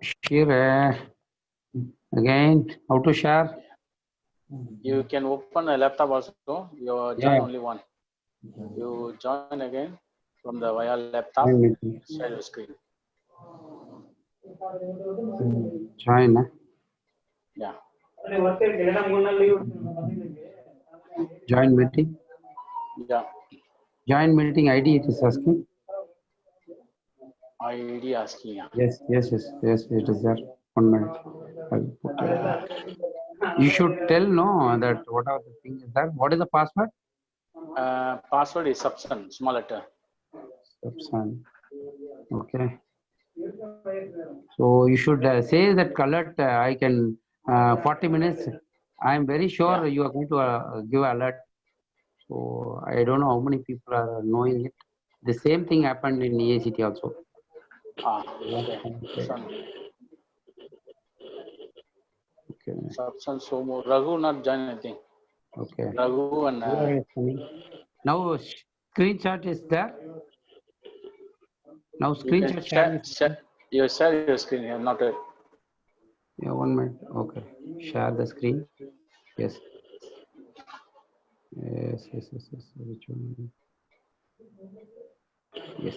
Share again. How to share? You can open a laptop also. You join only one. You join again from the via laptop. Share your screen. Join. Yeah. Join meeting. Yeah. Join meeting ID it is asking. ID asking. Yeah. Yes. It is there. 1 minute. I'll put it. You should tell no that whatever the thing is that. What is the password? Password is Subsan, small letter. Subsan. Okay. So you should say that colored. I can 40 minutes. I am very sure you are going to give alert. So I don't know how many people are knowing it. The same thing happened in EACT also. Okay. Okay. Subsan Somo. Raghu not join anything. Okay. Raghu and now screenshot is there. Now screenshot share you share your screen here, not a. Yeah, 1 minute. Okay. Share the screen. Yes. Yes. Which one? Yes.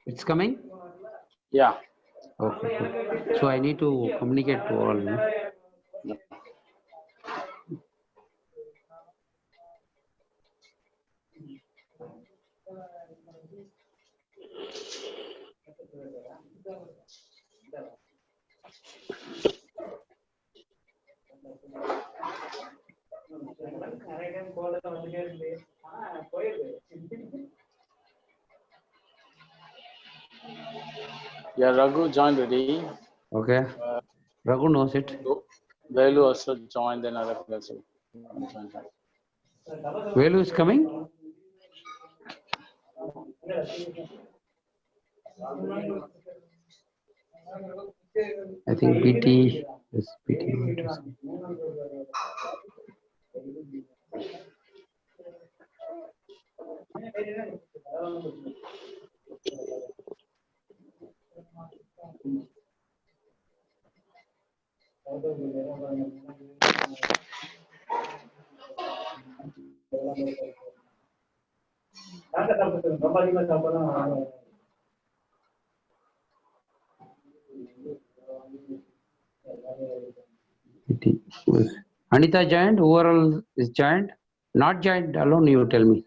It's coming? Yeah. Okay. So I need to communicate to all. No? Yeah, Raghu joined already. Okay. Raghu knows it. Velu also joined, then other people also joined. Velu is coming? I think BT is BT. Anita joined, overall is joined. Not joined alone, you tell me.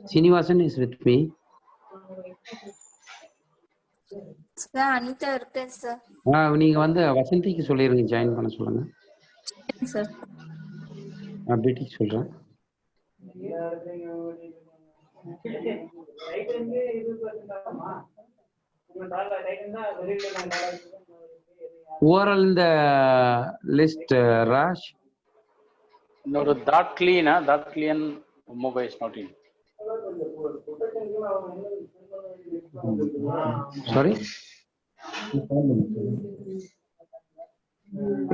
Srinivasan is with me. Sir, Anita இருக்கேன் sir. நீங்க வந்து வசந்திக்கு சொல்லிருங்க join பண்ண சொல்லுங்க. Sir. பிடி சொல்றேன். Overall in the list, Raj. No, that clean, that clean mobile is not in. Sorry?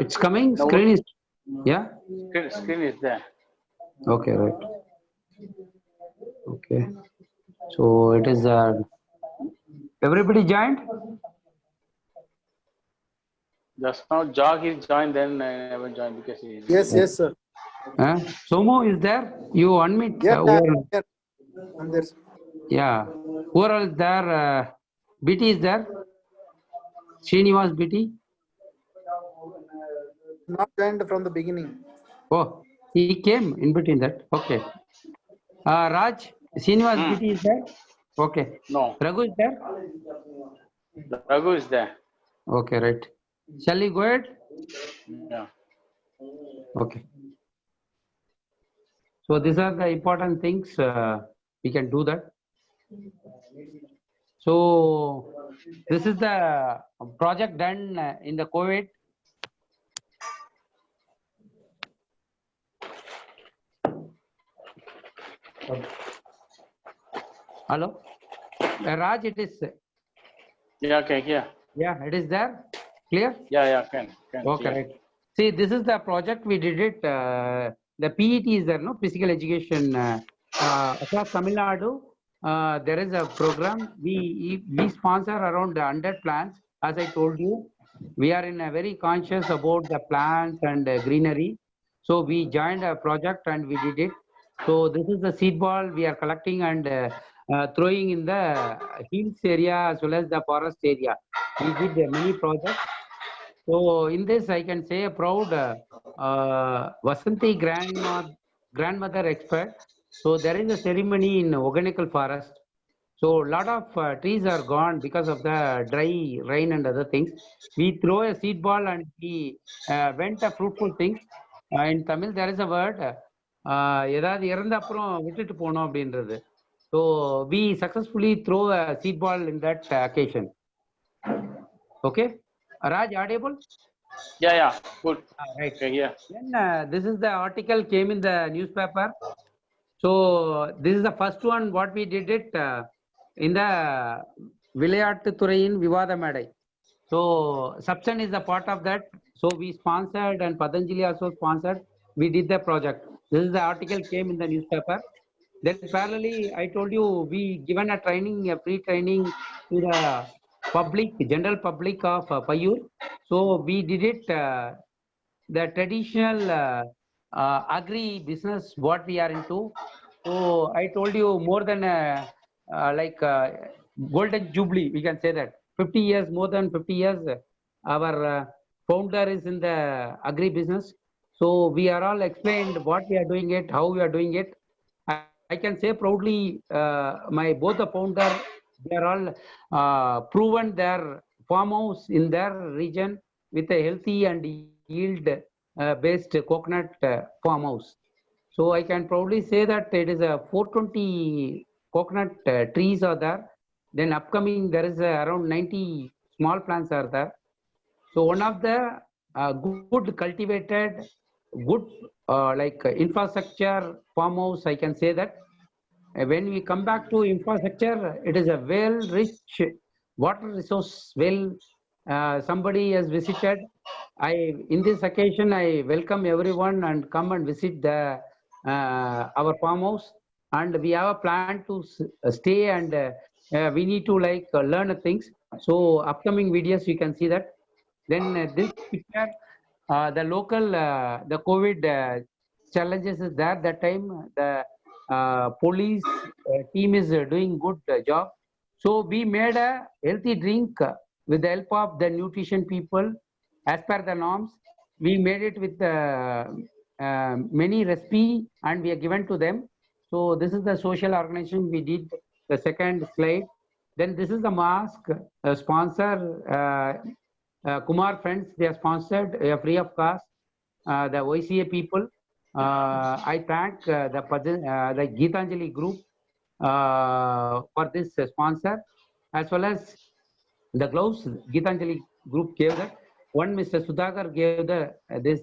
It's coming? No, screen is, yeah? Screen is there. Okay, right. Okay. So it is, everybody joined? Just now Jog is joined, then I never joined because he is. Yes, sir. Somo is there? You unmute. Yeah, I'm there. Yeah. Overall is there, BT is there? Srinivas BT? Not joined from the beginning. Oh, he came in between that. Okay. Raj, Srinivas BT is there? Okay. No. Raghu is there? Raghu is there. Okay, right. Shall we go ahead? Yeah. Okay. So these are the important things. We can do that. So this is the project done in the COVID. Hello, Raj, it is. Yeah, okay, here. Yeah, it is there. Clear? Yeah, can. Okay, right. See, this is the project we did it. The PET is there, no? Physical education across Tamil Nadu. There is a program. We sponsor around 100 plants as I told you, we are in a very conscious about the plants and greenery. So we joined a project and we did it. So this is the seed ball we are collecting and throwing in the hills area as well as the forest area. We did many projects. So in this, I can say a proud Vasanti grandmother expert. So there is a ceremony in Organical Forest. So a lot of trees are gone because of the dry rain and other things. We throw a seed ball and we went a fruitful things. In Tamil, there is a word, ஏதாவது இறந்த அப்புறம் விட்டுட்டு போனோம் அப்படின்றது. So we successfully throw a seed ball in that occasion. Okay, Raj, audible? Yeah, good. Right. Okay, yeah. Then this is the article came in the newspaper. So this is the first one what we did it in the விளையாட்டுத்துறையின் விவாத மேடை. So Sapsan is a part of that. So we sponsored and Patanjali also sponsored. We did the project. This is the article came in the newspaper. Then parallelly, I told you we given a training, a free training to the public, general public of Payur. So we did it. The traditional agri business what we are into. So I told you more than like golden jubilee, we can say that 50 years, more than 50 years, our founder is in the agri business. So we are all explained what we are doing it, how we are doing it. I can say proudly, my both the founder, they are all proven their farmhouse in their region with a healthy and yield based coconut farmhouse. So I can proudly say that it is a 420 coconut trees are there. Then upcoming there is around 90 small plants are there. So one of the good cultivated, good like infrastructure farmhouse, I can say that. When we come back to infrastructure, it is a well rich water resource well. Somebody has visited. In this occasion, I welcome everyone and come and visit the our farmhouse, and we have a plan to stay and we need to like learn things. So upcoming videos you can see that. Then this picture, the local the COVID challenges is there. That time the police team is doing good job. So we made a healthy drink with the help of the nutrition people as per the norms. We made it with many recipe and we are given to them. So this is the social organization we did. The second slide. Then this is the mask sponsor. Kumar Friends, they are sponsored free of cost. The YCA people. I thank the Geetanjali group for this sponsor, as well as the gloves. Geetanjali group gave that. One Mr. Sudhakar gave the this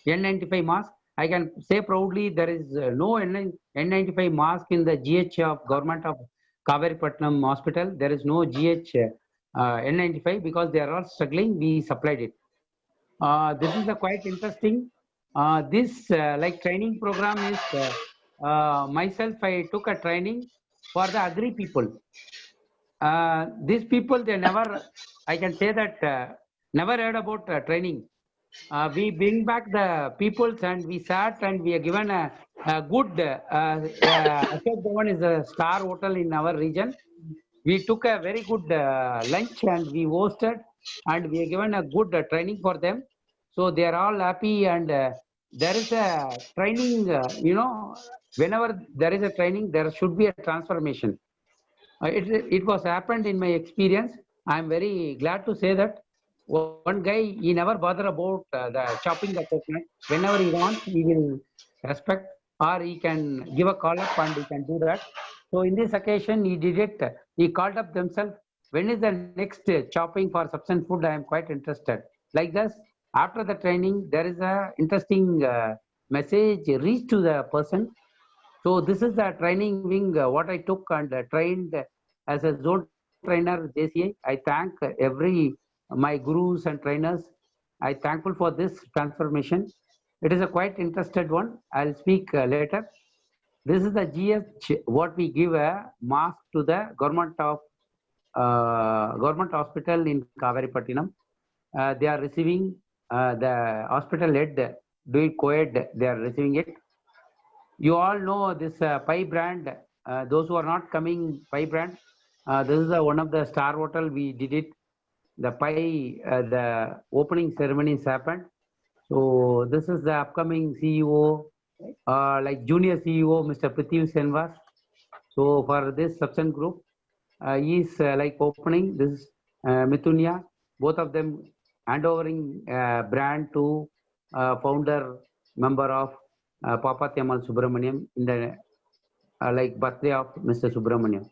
N95 mask. I can say proudly there is no N95 mask in the GH of government of Kaveripatnam Hospital. There is no GH N95 because they are all struggling. We supplied it. This is a quite interesting. This like training program is myself. I took a training for the agri people. These people, they never, I can say that never heard about training. We bring back the peoples and we sat and we are given a good, Ashok Bhavan is a star hotel in our region. We took a very good lunch and we hosted and we are given a good training for them. So they are all happy and there is a training, you know, whenever there is a training, there should be a transformation. It was happened in my experience. I'm very glad to say that one guy, he never bother about the chopping the coconut. Whenever he wants, he will respect or he can give a call up and he can do that. So in this occasion, he did it. He called up themselves. When is the next chopping for substance food? I am quite interested. Like this, after the training, there is a interesting message reached to the person. So this is the training wing, what I took and trained as a zone trainer JCI. I thank my gurus and trainers. I thankful for this transformation. It is a quite interested one. I'll speak later. This is the GH, what we give a mask to the government of government hospital in Kavaripattinam. They are receiving the hospital head, do it co-ed, they are receiving it. You all know this Pi brand. Those who are not coming, Pi brand. This is one of the star hotel. We did it. The Pi, the opening ceremonies happened. So this is the upcoming CEO, like junior CEO, Mr. Prithvi Senvas. So for this substance group, he is like opening this Mithunya. Both of them handovering brand to founder member of Papa Temal Subramaniam in the like birthday of Mr. Subramaniam.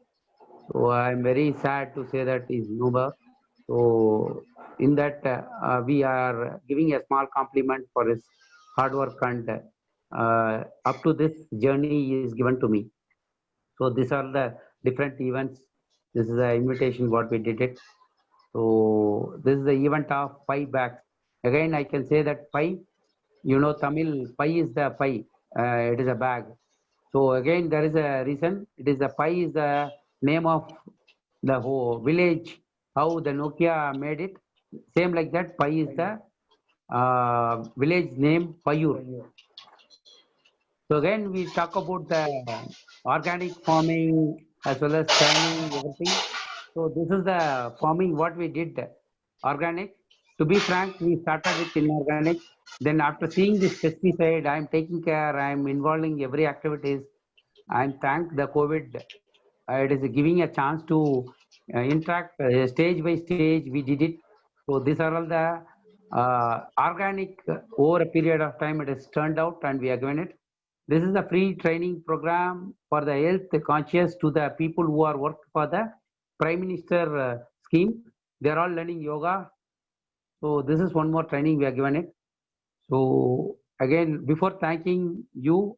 So I'm very sad to say that is Nuba. So in that we are giving a small compliment for his hard work and up to this journey is given to me. So these are the different events. This is the invitation what we did it. So this is the event of Pi bags. Again, I can say that Pi, you know, Tamil, Pi is the Pi. It is a bag. So again, there is a reason. It is the Pi is the name of the whole village. How the Nokia made it. Same like that. Pi is the village name Payur. So again, we talk about the organic farming as well as training, everything. So this is the farming what we did, organic. To be frank, we started with inorganic. Then after seeing this pesticide, I am taking care, I am involving every activities. I am thank the COVID. It is giving a chance to interact stage by stage. We did it. So these are all the organic over a period of time. It has turned out and we are given it. This is a free training program for the health conscious to the people who are worked for the Prime Minister scheme. They are all learning yoga. So this is one more training we are given it. So again, before thanking you,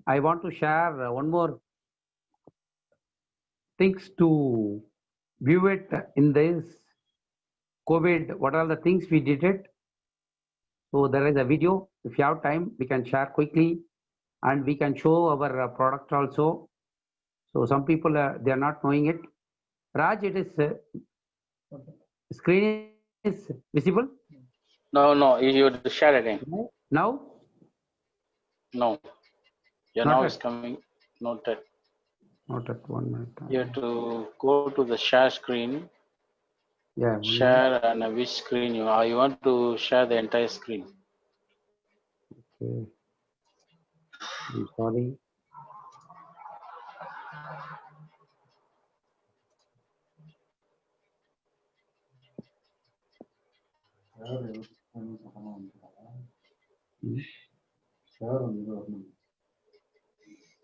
I want to share one more things to view it in this COVID. What are the things we did it? So there is a video. If you have time, we can share quickly. And we can show our product also. So some people they are not knowing it. Raj, it is screen is visible. No, you have to share again. Now? No. Yeah, Not now at- it's coming. Not that. Not at 1 minute. You have to go to the share screen. Yeah. Share and which screen you are. You want to share the entire screen. Okay. I'm sorry.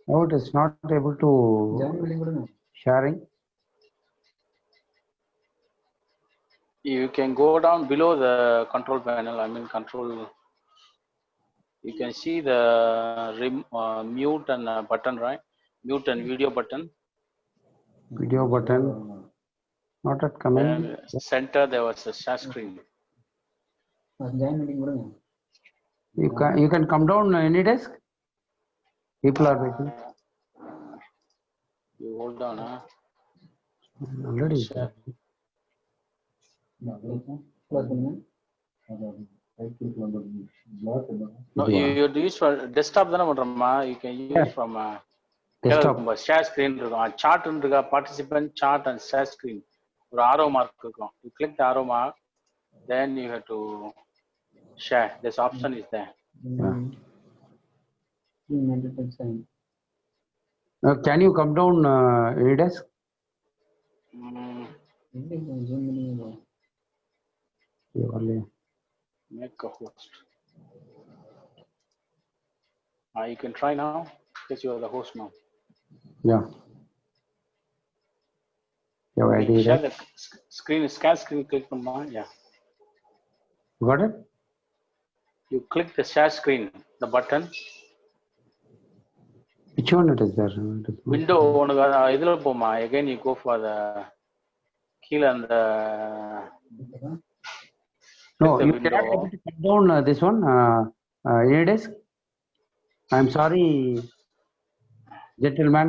No, it is not able to sharing. You can go down below the control panel. I mean control. You can see the mute and button, right? Mute and video button. Video button. Not at coming. And center there was a share screen. You can come down any desk. People are waiting. You hold on, huh? Already. Share. No, you use for desktop தான பண்றோமா? You can use from Desktop. share screen இருக்கும். Chart இருக்கா, participant chart and share screen. ஒரு arrow mark இருக்கும். You click the arrow mark, then you have to share. This option is there. Can you come down any desk? Make a host. You can try now because you are the host now. Yeah. Yeah, I did Share it. the screen, scan screen, click on my, yeah. Got it? You click the share screen, the button. Which one it is there? It is not- Window உனக்கு இதுல போமா again you go for the கீழ அந்த No, the you window. cannot able to come down this one. Any desk? I'm sorry, gentlemen.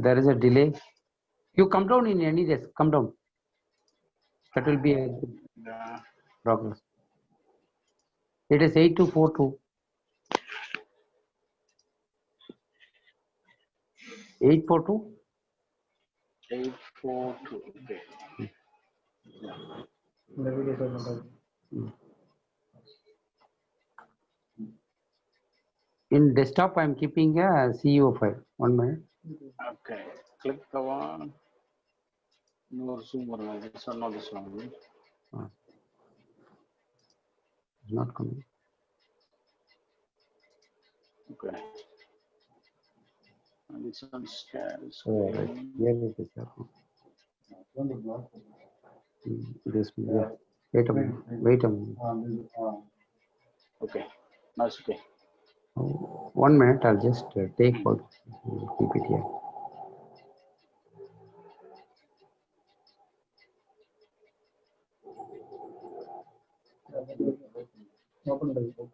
There is a delay. You come down in any desk. Come down. That will be a good Yeah. progress. It is 8242. 842. 842. Okay. In desktop, I'm keeping a CEO file. 1 minute. Okay. Click the one. No zoom or this one, not this one. It's not coming. Okay. And this one scan. Oh, right. Here it is. This yeah. Wait a minute. Wait a minute. Okay. Now it's okay. Oh, 1 minute. I'll just take out. Keep it here.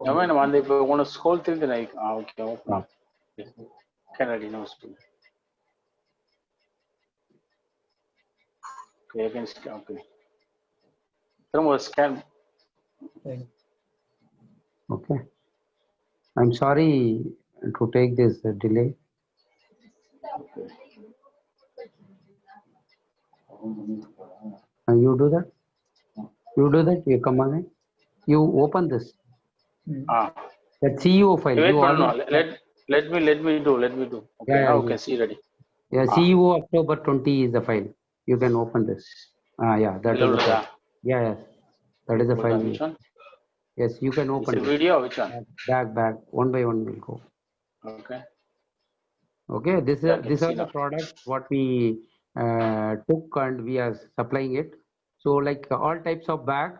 I mean, when they want to scroll through the like, okay, open up. Kennedy knows too. Okay, I can scan. Okay. Then scan. Okay. I'm sorry to take this delay. You do that? You do that? You come again? You open this. Ah. That CEO file. Wait, You no, already, no. Let me do. Okay, yeah, now yeah, you can see ready. yeah, CEO October 20 is the file. You can open this. Yeah, that is the file. Yeah, yes. That is the file. Which one? Yes, you can Is open it it. video or which one? Back. One by one will go. Okay. Okay, these Yeah, I are can these see are the now. products what we took and we are supplying it. So like all types of bag,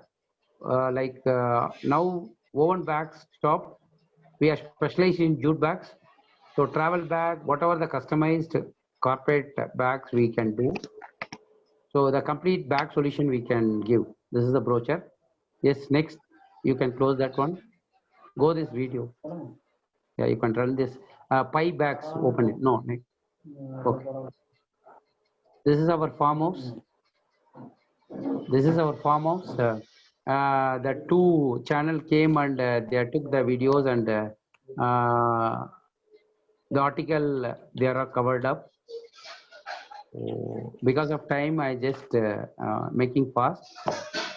now woven bags stop. We are specialized in jute bags. So travel bag, whatever the customized corporate bags we can do. So the complete bag solution we can give. This is the brochure. Yes, next you can close that one. Go this video. Yeah, you can run this. Pie bags, open it. No, next. Okay. This is our farmhouse. This is our farmhouse. The two channel came and they took the videos and the article they are covered up. So because of time, I just making fast.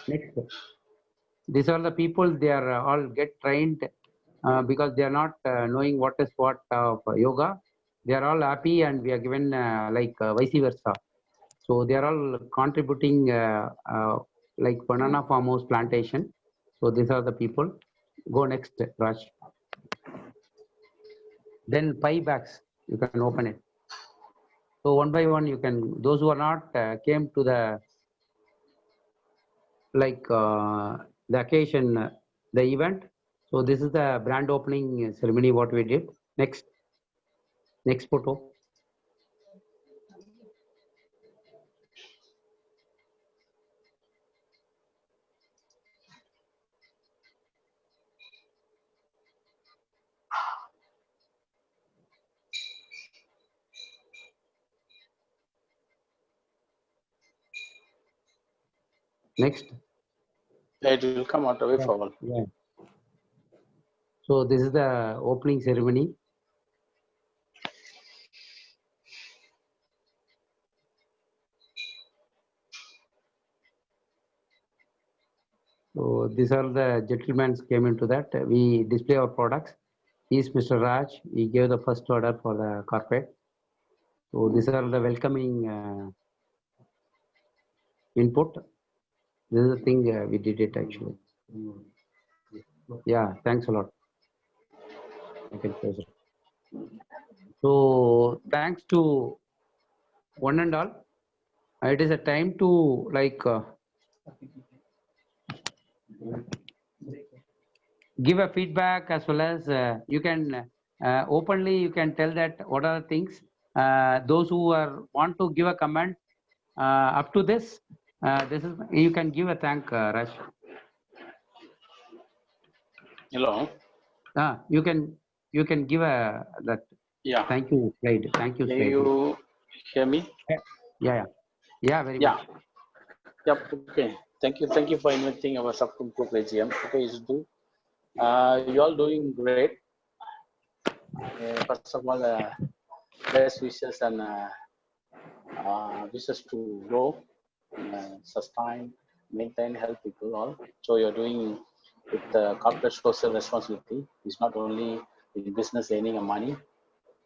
Next, these are the people. They are all get trained because they are not knowing what is what of yoga. They are all happy, and we are given vice versa. So they are all contributing like banana farmhouse plantation. So these are the people. Go next, Raj. Then pie bags, you can open it. So one by one, you can, those who are not came to the the occasion, the event. So this is the brand opening ceremony what we did. Next photo. Next. It will come out away forward. Yeah. So this is the opening ceremony. So these are the gentlemen came into that. We display our products. He is Mr. Raj. He gave the first order for the carpet. So these are the welcoming input. This is the thing we did it actually. Yeah, thanks a lot. I can close it. So thanks to one and all. It is a time to give a feedback as well as you can openly you can tell that what are the things those who are want to give a comment up to this is you can give a thank Raj. Hello. You can give a that. Yeah. Thank you slide. Thank you Can slide. you hear me? Yeah very Yeah. much. Yep. Okay. Thank you for inviting our subgroup group AGM. Okay, it's do. You all doing great. First of all, best wishes and wishes to grow, sustain, maintain, help people all. So you're doing with corporate social responsibility. It's not only in business earning money.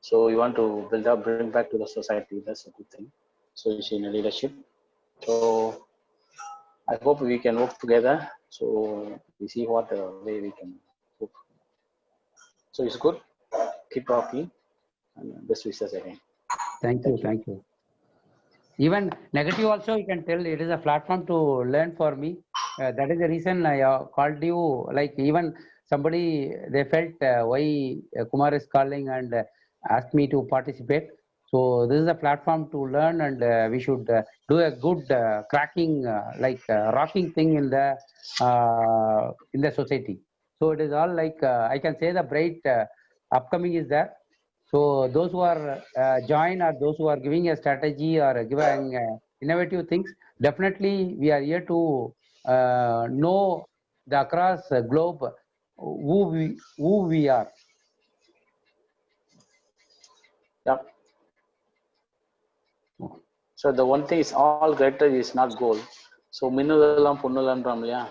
So you want to build up, bring back to the society. That's a good thing. So it's in a leadership. So I hope we can work together. So we see what way we can work. So it's good. Keep rocking, and best wishes again. Thank you. Thank you. Even negative also, you can tell it is a platform to learn for me. That is the reason I called you. Like even somebody, they felt why Kumar is calling and asked me to participate. So this is a platform to learn, and we should do a good cracking, rocking thing in the society. So it is all like I can say the bright upcoming is there. So those who are join or those who are giving a strategy or giving innovative things, definitely we are here to know the across globe who we are. Yep. So the one thing is all greater is not goal. So minulam punnulam ramya.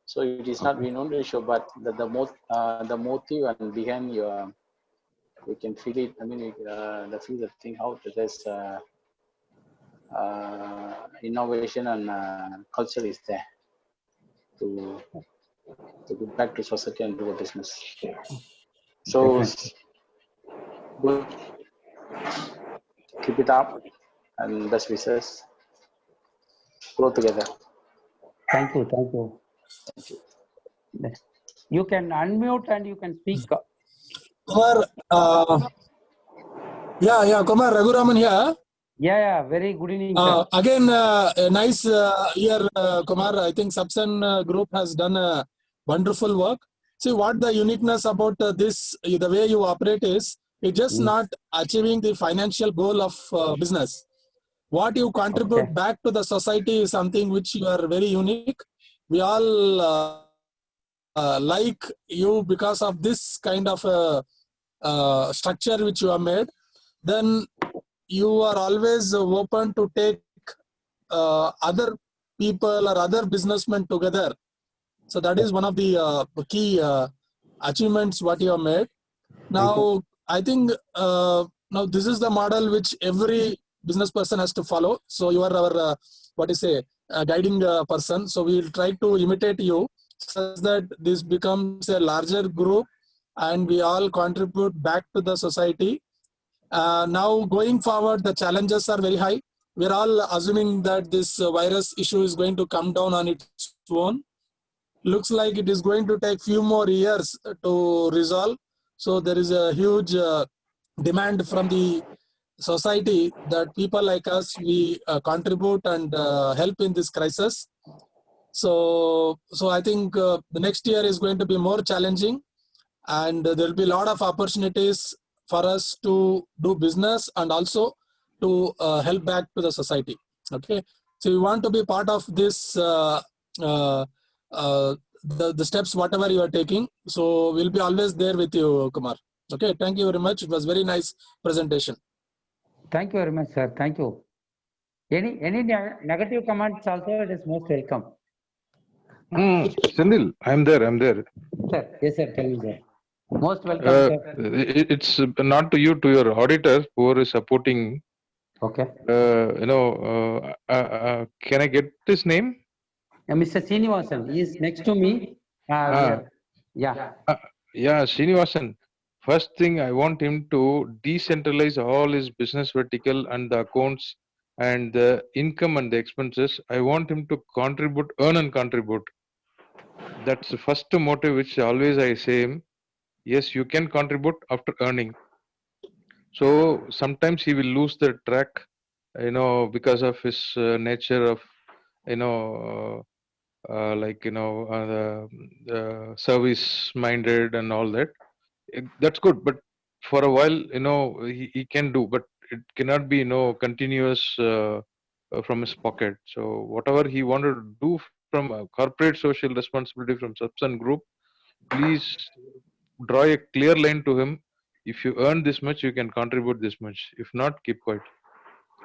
So it is not we know to show, but the motive and behind your, we can feel it. I mean, the feel the thing how there's innovation and culture is there to get back to society and do a business. So Definitely. good, keep it up, and best wishes. Grow together. Thank you. Thank you. You can unmute and you can speak. Kumar, Kumar Raghuraman here. Yeah. Very good evening, sir. Again, a nice year, Kumar. I think Subsan Group has done a wonderful work. See what the uniqueness about this, the way you operate is, it's just not achieving the financial goal of business. What you contribute back to the society is something which you are very unique. We all like you because of this kind of structure which you have made. Then you are always open to take other people or other businessmen together. So that is one of the key achievements what you have made. Now, I think now this is the model which every business person has to follow. So you are our guiding person. So we will try to imitate you such that this becomes a larger group and we all contribute back to the society. Now going forward, the challenges are very high. We're all assuming that this virus issue is going to come down on its own. Looks like it is going to take few more years to resolve. So there is a huge demand from the society that people like us, we contribute and help in this crisis. So I think the next year is going to be more challenging, and there will be a lot of opportunities for us to do business and also to help back to the society. Okay, so we want to be part of this the steps whatever you are taking. So we'll be always there with you, Kumar. Okay, thank you very much. It was very nice presentation. Thank you very much, sir. Thank you. Any negative comments also, it is most welcome. Senil, I'm there. Sir, yes, sir. Tell me, sir. Most welcome, sir. It's not to you, to your auditors who are supporting. Okay. Can I get this name? Mr. Srinivasan, he is next to me. Yeah. Srinivasan. First thing, I want him to decentralize all his business vertical and the accounts and the income and the expenses. I want him to contribute, earn and contribute. That's the first motive which always I say him. Yes, you can contribute after earning. So sometimes he will lose the track, because of his nature of, the service minded and all that. That's good, but for a while, he can do, but it cannot be, continuous from his pocket. So whatever he wanted to do from corporate social responsibility from Subsan Group, please draw a clear line to him. If you earn this much, you can contribute this much. If not, keep quiet.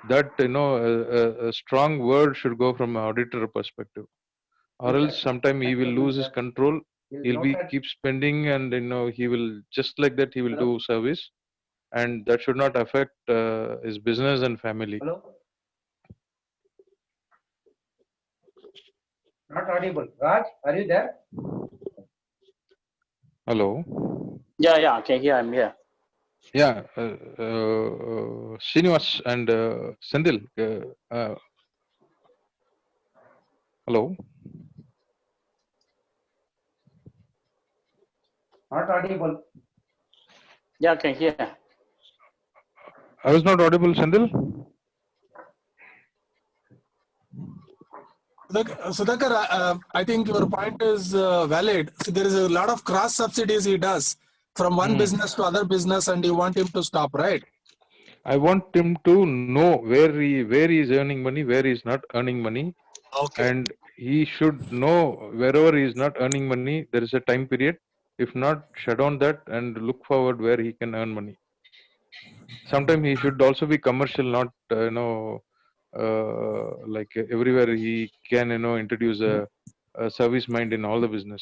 That a strong word should go from an auditor perspective, or else sometime he will lose his control. He'll be keep spending, and he will just like that he will do service, and that should not affect his business and family. Hello? Not audible. Raj, are you there? Hello. Yeah, I can hear. I'm here. Yeah, Srinivas and Sendil. Hello. Not audible. Yeah, I can hear. I was not audible, Sendil. Sudhakar, I think your point is valid. So there is a lot of cross subsidies he does from one business to other business, and you want him to stop, right? I want him to know where he is earning money, where he is not earning money, Okay. and he should know wherever he is not earning money, there is a time period. If not, shut down that and look forward where he can earn money. Sometimes he should also be commercial, not like everywhere he can introduce a service mind in all the business.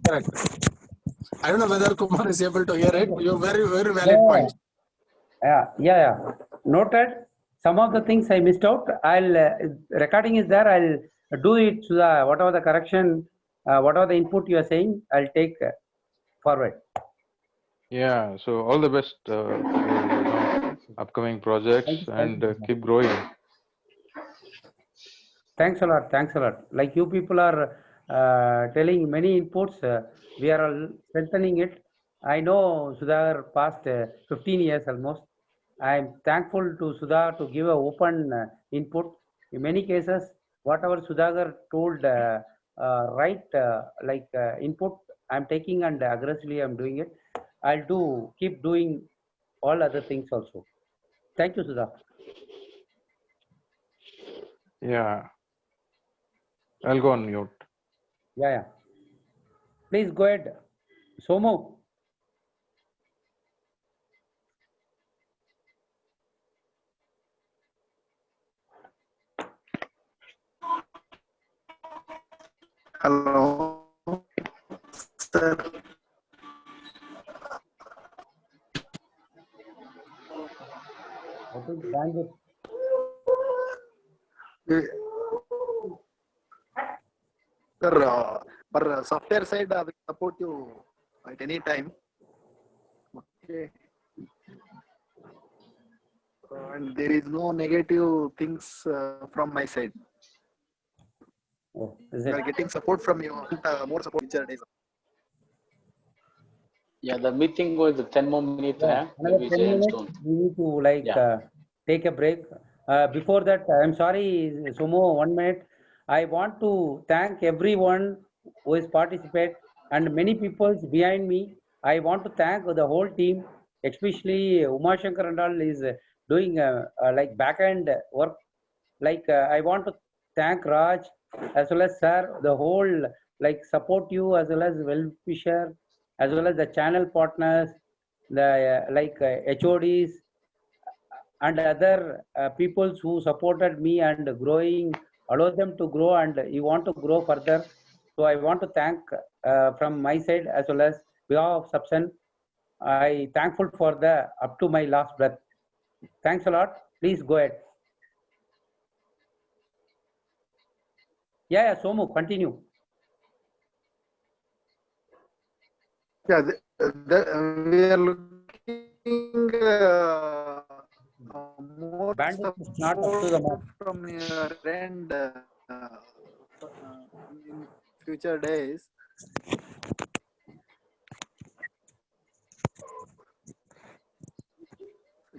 Correct. I don't know whether Kumar is able to hear it. You're very, very valid points. Yeah. Noted. Some of the things I missed out. I'll recording is there. I'll do it to the whatever the correction, whatever the input you are saying. I'll take forward. Yeah, so all the best for your upcoming projects, and keep growing. Thanks a lot. Thanks a lot. Like you people are telling many inputs, we are all strengthening it. I know Sudhar past 15 years almost. I am thankful to Sudhar to give a open input. In many cases, whatever Sudhakar told, input, I'm taking and aggressively I'm doing it. I'll keep doing all other things also. Thank you, Sudhar. Yeah, I'll go on mute. Yeah. Please go ahead. Somu. Hello, sir. I think bandwidth. Sir, for software side, I will support you at any time. Okay. And there is no negative things from my side. Oh, is We it? are getting support from you. More support future days. Yeah, the meeting was 10 more minutes. Another 10 minutes. We need to take a break. Before that, I'm sorry, Sumo, 1 minute. I want to thank everyone who has participated and many people behind me. I want to thank the whole team, especially Uma Shankar and all is doing back end work. I want to thank Raj as well as Sir, the whole support you as well as well-wisher, as well as the channel partners, the HODs and other peoples who supported me and growing, allow them to grow and you want to grow further. So I want to thank from my side as well as behalf of Subsan. I thankful for the up to my last breath. Thanks a lot. Please go ahead. Yeah, Somu, continue. Yeah, we are looking more Bandwidth is not up to the support mark. from your end in future days.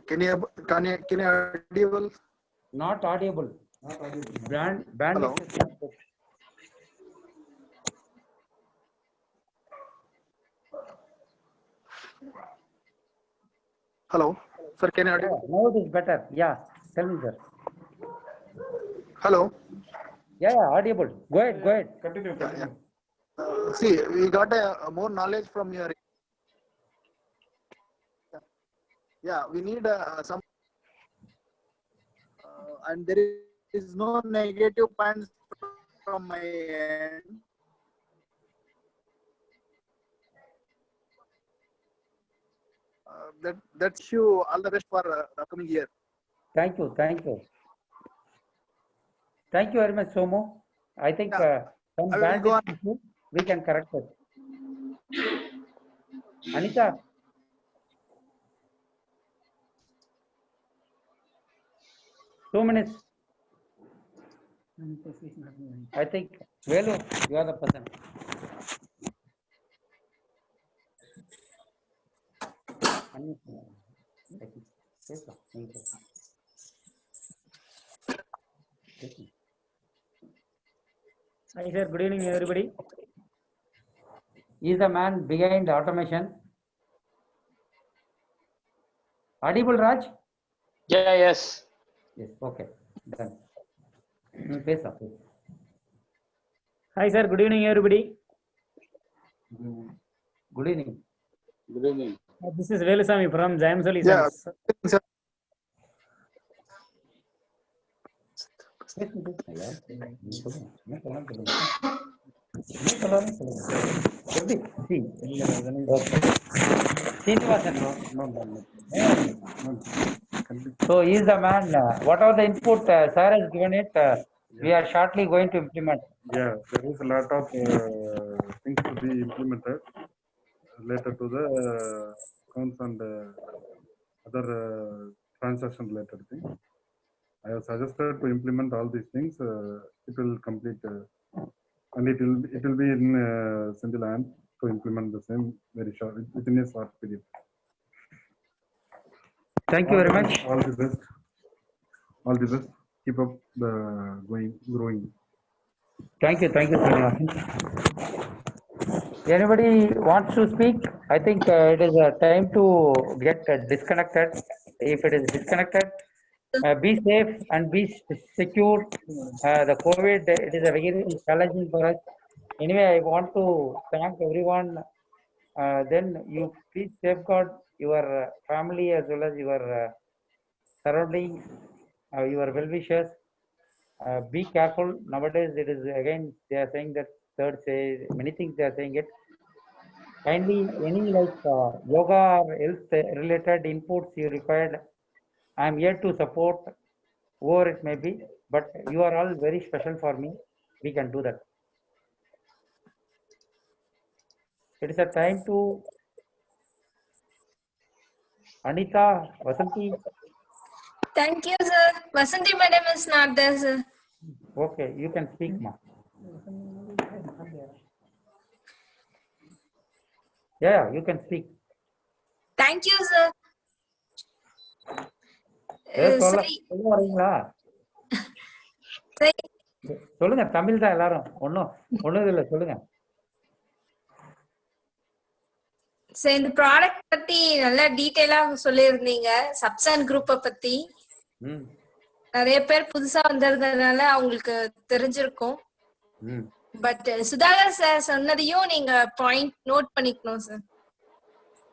Can you audible? Not audible. Bandwidth Hello. is not good. Hello, sir. Can you audible? Now it is better. Yeah. Tell me, sir. Hello. Yeah, yeah, audible. Go ahead, go ahead. Continue. See, we got more knowledge from your. Yeah, we need some. And there is no negative points from my end. That's you. All the best for the coming year. Thank you, thank you. Thank you very much, Somo. I think some I will go bandwidth issue, we can correct it. Anita, 2 minutes. I think, Velu, you are the person. Hi sir, good evening everybody. He is the man behind automation. Audible, Raj? Yeah, yes. Yes, okay, done. Face up. Hi sir, good evening everybody. Good evening. Good evening. This is Velusamy from Giant Yeah. Solutions. So he is the man. Whatever the input sir has given it, we are shortly going to implement. Yeah, there is a lot of things to be implemented related to the accounts and other transaction related things. I have suggested to implement all these things. It will complete and it will be in single hand to implement the same very short within a short period. Thank you very much. All the best. All the best. Keep up the growing. Thank you, Srinivasan. Anybody wants to speak? I think it is a time to get disconnected. If it is disconnected, be safe and be secure. The COVID, it is a very challenging for us. Anyway, I want to thank everyone. Then you please safeguard your family as well as your surroundings, your well-wishers. Be careful. Nowadays, it is again, they are saying that third say, many things they are saying it. Kindly, any like yoga or health related inputs you required, I am here to support whoever it may be, but you are all very special for me. We can do that. It is a time to Anita, Vasanti. Thank you, sir. Vasanti madam is not there, sir. Okay, you can speak, ma. Yeah, you can speak. Thank you, sir. சொல்ல வரீங்களா? Sir, சொல்லுங்க, தமிழ் தான் எல்லாரும். ஒண்ணும் இல்ல, சொல்லுங்க. இந்த product பத்தி நல்லா டீடைலா சொல்லியிருந்தீங்க. சப்சன் குரூப்பை பத்தி நிறைய பேர் புதுசா வந்ததுனால அவங்களுக்கு தெரிஞ்சிருக்கும். பட் சுதாகர் சார் சொன்னதையும் நீங்க பாயிண்ட் நோட் பண்ணிக்கணும் சார்.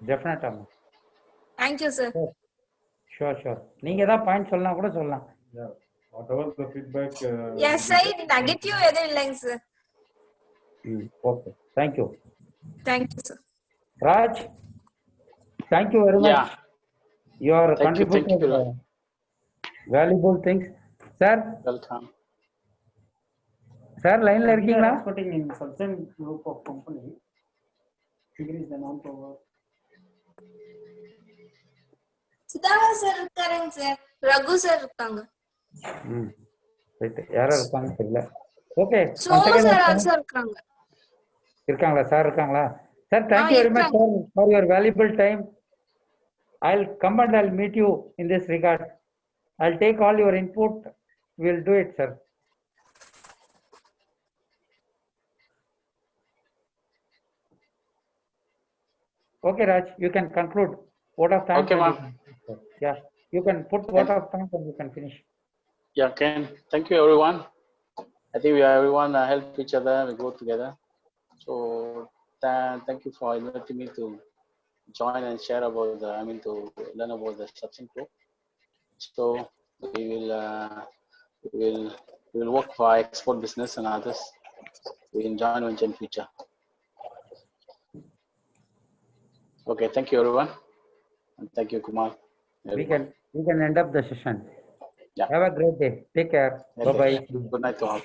டெஃபினட்டா. Thank you sir. ஷூர். நீங்க ஏதாவது பாயிண்ட் சொல்லலாம் கூட சொல்லலாம். Whatever the feedback. Yes, sir. Negative எதுவும் இல்லைங்க sir. Okay. Thank you. Thank you, sir. Raj, thank you very much. Yeah. You are contributing valuable things. Sir. Welcome. Sir, line la irkeenga? Putting in certain group of company. Figure is the non-power. Sudhakar sir இருக்காருங்க sir. Raghu sir இருக்காங்க. யாரா இருக்காங்க தெரியல. Okay. Somu sir also இருக்காங்க. இருக்காங்களா? Sir இருக்காங்களா? Sir, thank you very much for your valuable time. I'll come and I'll meet you in this regard. I'll take all your input. We'll do it, sir. Okay, Raj, you can conclude. What of time? Okay, ma'am. Yeah. You can put vote of thanks and you can finish. Yeah, Ken. Thank you, everyone. I think we everyone help each other. We go together. So thank you for inviting me to join and share about to learn about the Satsang Group. So we will work for our export business and others. We can join venture in future. Okay, thank you, everyone, and thank you, Kumar. We can end up the session. Yeah. Have a great day. Take care. Bye bye. Good night to all.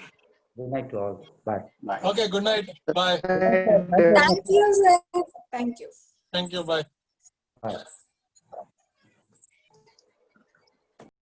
Good night to all. Bye. Bye. Okay, good night. Bye. Thank you, sir. Thank you. Thank you. Bye. Bye.